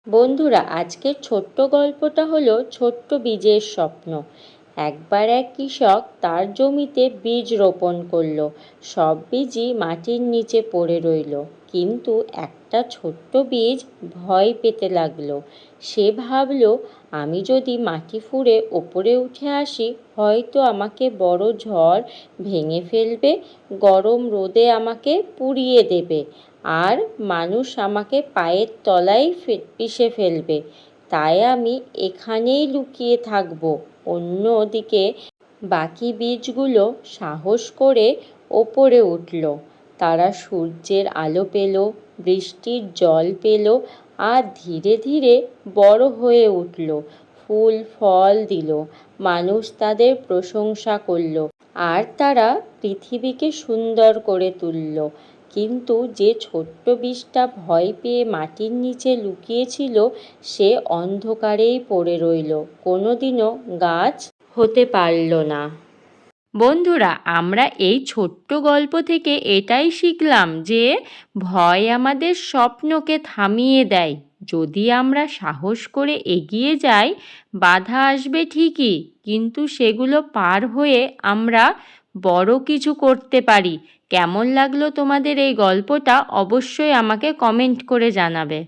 বন্ধুরা, আজকের ছোট্ট গল্পটা হলো ছোট্ট বীজের স্বপ্ন। একবার এক কৃষক তার জমিতে বীজ রোপণ করলো। সব বীজই মাটির নিচে পড়ে রইল, কিন্তু একটা ছোট্ট বীজ ভয় পেতে লাগলো। সে ভাবলো, আমি যদি মাটি ফুঁড়ে ওপরে উঠে আসি, হয়তো আমাকে বড় ঝড় ভেঙে ফেলবে, গরম রোদে আমাকে পুড়িয়ে দেবে, আর মানুষ আমাকে পায়ের তলায় পিষে ফেলবে। তাই আমি এখানেই লুকিয়ে থাকব। অন্যদিকে বাকি বীজগুলো সাহস করে ওপরে উঠল। তারা সূর্যের আলো পেল, বৃষ্টির জল পেল, আর ধীরে ধীরে বড় হয়ে উঠল। ফুল ফল দিল, মানুষ তাদের প্রশংসা করল, আর তারা পৃথিবীকে সুন্দর করে তুলল। কিন্তু যে ছোট্ট বীজটা ভয় পেয়ে মাটির নিচে লুকিয়েছিল, সে অন্ধকারেই পড়ে রইল, কোনোদিনও গাছ হতে পারল না। বন্ধুরা, আমরা এই ছোট্ট গল্প থেকে এটাই শিখলাম যে ভয় আমাদের স্বপ্নকে থামিয়ে দেয়। যদি আমরা সাহস করে এগিয়ে যাই, বাধা আসবে ঠিকই, কিন্তু সেগুলো পার হয়ে আমরা বড় কিছু করতে পারি। কেমন লাগলো তোমাদের এই গল্পটা? অবশ্যই আমাকে কমেন্ট করে জানাবে।